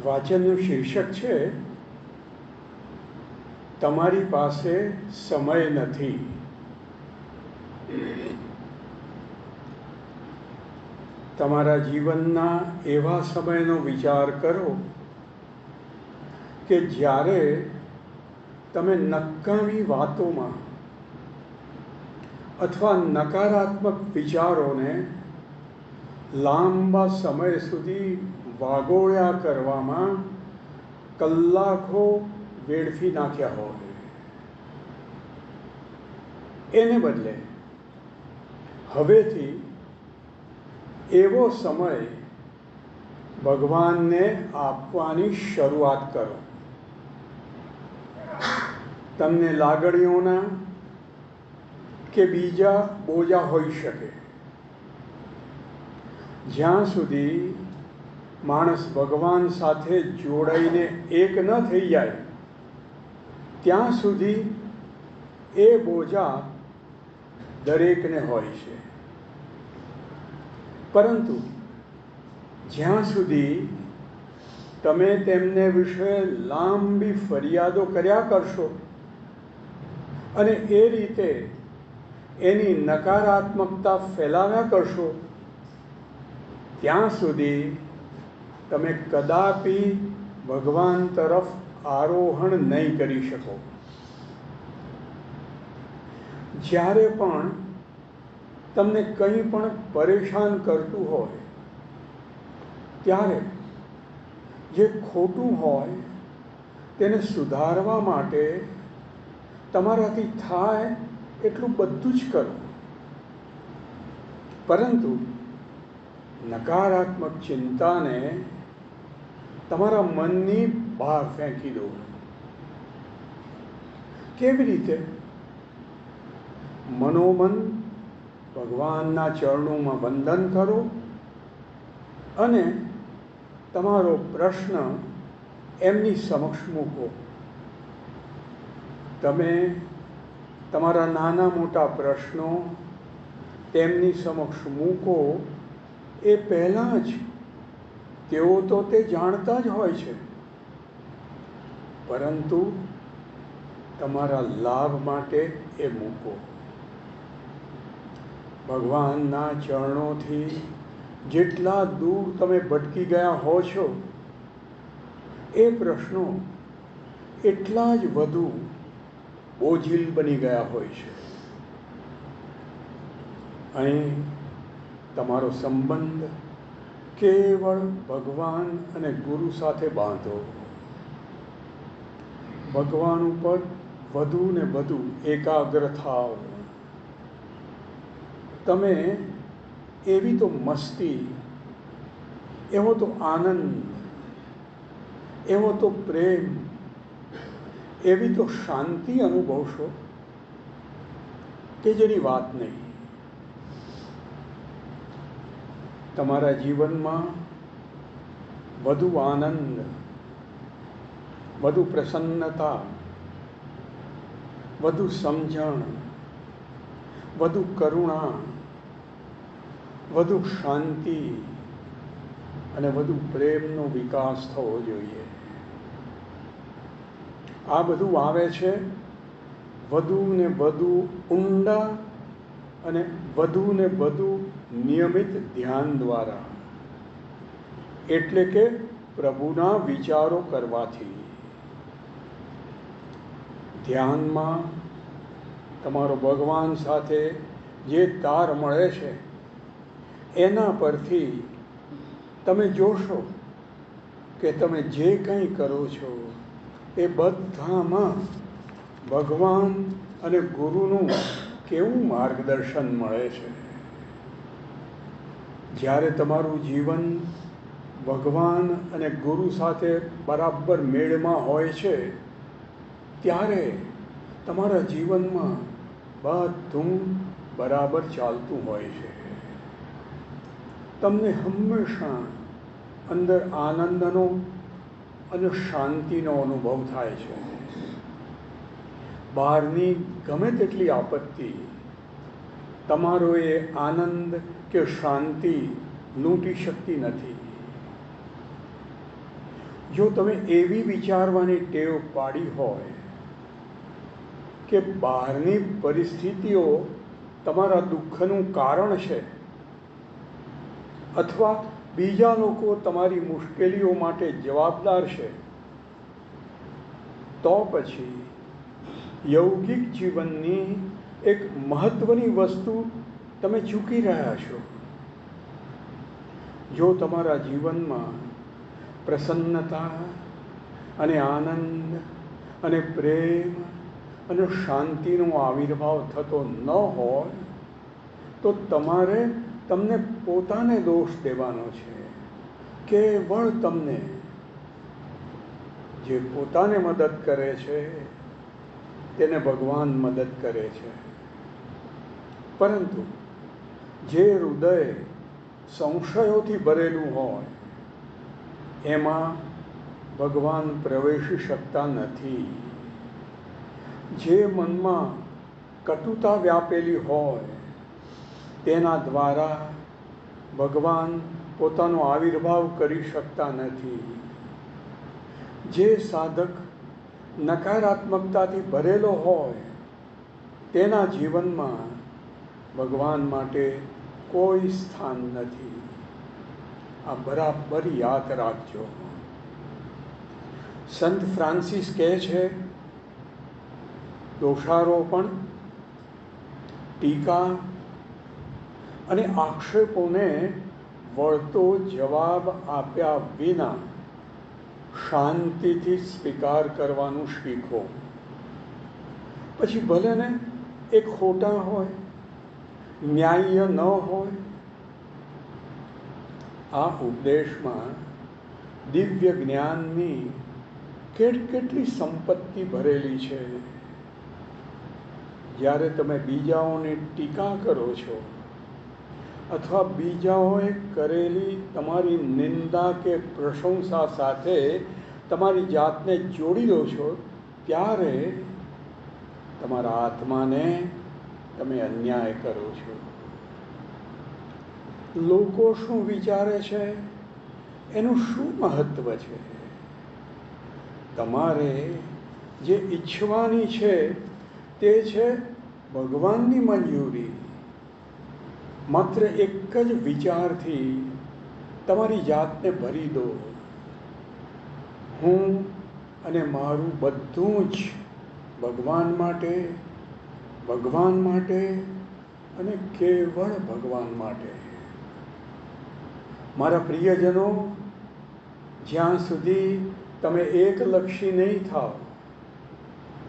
વાચનનું શીર્ષક છે તમારી પાસે સમય નથી. તમારા જીવનના એવા સમયનો વિચાર કરો કે જ્યારે તમે નકામી વાતોમાં અથવા નકારાત્મક વિચારોને લાંબા સમય સુધી વાગોળ્યા કરવામાં કલાકો વેડફી નાખ્યા હોય. એને બદલે હવેથી એવો સમય ભગવાનને આપવાની શરૂઆત કરો. તમને લાગણીઓના કે બીજા બોજા હોઈ શકે. જ્યાં સુધી માણસ ભગવાન સાથે જોડાઈને એક ન થઈ જાય ત્યાં સુધી એ બોજા દરેકને હોય છે. પરંતુ જ્યાં સુધી તમે તેમને વિશે લાંબી ફરિયાદો કર્યા કરશો અને એ રીતે એની નકારાત્મકતા ફેલાવ્યા કરશો ત્યાં સુધી તમે કદાપી ભગવાન તરફ આરોહણ નહીં કરી શકો. જ્યારે પણ તમને કંઈ પણ પરેશાન કરતું હોય ત્યારે જે ખોટું હોય તેને સુધારવા માટે તમારાથી થાય એટલું બધું જ કરો. પરંતુ નકારાત્મક ચિંતાને તમારા મનની બહાર ફેંકી દો. કેવી રીતે? મનોમન ભગવાનના ચરણોમાં વંદન કરો અને તમારો પ્રશ્ન એમની સમક્ષ મૂકો. તમે તમારા નાના મોટા પ્રશ્નો તેમની સમક્ષ મૂકો એ પહેલાં જ તેઓ તો તે જાણતા જ હોય છે, પરંતુ તમારા લાભ માટે એ મૂકો. ભગવાનના ચરણોથી જેટલા દૂર તમે ભટકી ગયા હો છો એ પ્રશ્નો એટલા જ વધુ બોજિલ બની ગયા હોય છે. અહીં તમારો સંબંધ કેવળ ભગવાન અને ગુરુ સાથે બાંધો. ભગવાન ઉપર વધુ ને વધુ એકાગ્ર થાઓ. તમે એવી તો મસ્તી, એવો તો આનંદ, એવો તો પ્રેમ, એવી તો શાંતિ અનુભવશો કે જેની વાત નહીં. તમારા જીવનમાં વધુ આનંદ, વધુ પ્રસન્નતા, વધુ સમજણ, વધુ કરુણા, વધુ શાંતિ અને વધુ પ્રેમનો વિકાસ થવો જોઈએ. આ બધું આવે છે વધુ ને વધુ ઊંડા અને વધુ ને વધુ નિયમિત ધ્યાન દ્વારા, એટલે કે પ્રભુના વિચારો કરવાથી. ધ્યાનમાં તમારો ભગવાન સાથે જે તાર મળે છે એના પરથી તમે જોશો કે તમે જે કંઈ કરો છો એ બધામાં ભગવાન અને ગુરુનું કેવું માર્ગદર્શન મળે છે. જ્યારે તમારું જીવન ભગવાન અને ગુરુ સાથે બરાબર મેળમાં હોય છે ત્યારે તમારા જીવનમાં બધું બરાબર ચાલતું હોય છે. તમને હંમેશા અંદર આનંદનો અને શાંતિનો અનુભવ થાય છે. બહારની ગમે તેટલી આપત્તિ તમારો એ આનંદ કે શાંતિ લૂંટી શકતી નથી. જો તમે એવી વિચારવાની ટેવ પાડી હોય કે બહારની પરિસ્થિતિઓ તમારા દુઃખનું કારણ છે, અથવા બીજા લોકો તમારી મુશ્કેલીઓ માટે જવાબદાર છે, તો પછી યૌગિક જીવનની એક મહત્વની વસ્તુ તમે ચૂકી રહ્યા છો. જો તમારા જીવનમાં પ્રસન્નતા અને આનંદ અને પ્રેમ અને શાંતિનો આવિર્ભાવ થતો ન હોય તો તમારે તમને પોતાને દોષ દેવાનો છે. કેવળ તમને જે પોતાને મદદ કરે છે તેને ભગવાન મદદ કરે છે, પરંતુ જે હૃદય સંશયોથી ભરેલું હોય એમાં ભગવાન પ્રવેશી શકતા નથી. જે મનમાં કટુતા વ્યાપેલી હોય તેના દ્વારા ભગવાન પોતાનો આવિર્ભાવ કરી શકતા નથી. જે સાધક નકારાત્મકતાથી ભરેલો હોય તેના જીવનમાં ભગવાન માટે કોઈ સ્થાન નથી. આ બરાબર યાદ રાખજો. સંત ફ્રાન્સિસ કહે છે, દોષારોપણ, ટીકા અને આક્ષેપોને વળતો જવાબ આપ્યા વિના શાંતિથી સ્વીકાર કરવાનું શીખો. પછી ભલે ને એ ખોટા હોય, ન્યાય્ય ન હોય. આ ઉપદેશમાં દિવ્ય જ્ઞાનની કેટલી સંપત્તિ ભરેલી છે. જ્યારે તમે બીજાઓની ટીકા કરો છો અથવા બીજાઓએ કરેલી તમારી નિંદા કે પ્રશંસા સાથે તમારી જાતને જોડી દો છો, ત્યારે તમારા આત્માને તમે અન્યાય કરો છો. લોકો શું વિચારે છે એનું શું મહત્વ છે? તમારે જે ઈચ્છવાની છે તે છે ભગવાનની મંજૂરી. માત્ર એક જ વિચારથી તમારી જાતને ભરી દો, હું અને મારું બધું જ ભગવાન માટે, ભગવાન માટે અને કેવળ ભગવાન માટે. મારા પ્રિયજનો, જ્યાં સુધી તમે એકલક્ષી નહીં થાઓ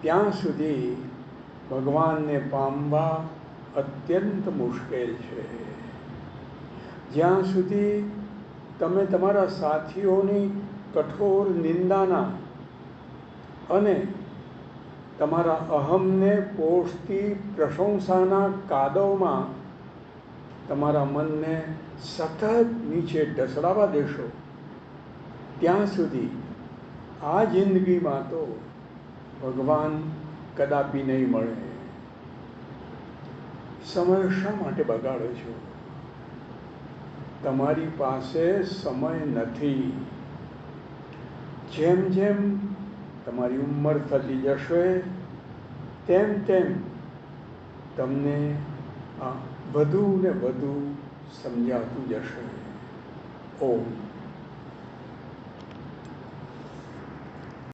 ત્યાં સુધી ભગવાનને પામવા અત્યંત મુશ્કેલ છે. જ્યાં સુધી તમે તમારા સાથીઓની કઠોર નિંદાના અને તમારા અહમને પોષતી પ્રશંસાના કાદવમાં તમારા મનને સતત નીચે ઢસડાવા દેશો, ત્યાં સુધી આ જિંદગીમાં તો ભગવાન કદાપી નહીં મળે. સમય શા માટે બગાડો છો? તમારી પાસે સમય નથી. જેમ જેમ તમારી ઉંમર થતી જશે તેમ તેમ તમને આ વધુ ને વધુ સમજાતું જશે. ઓમ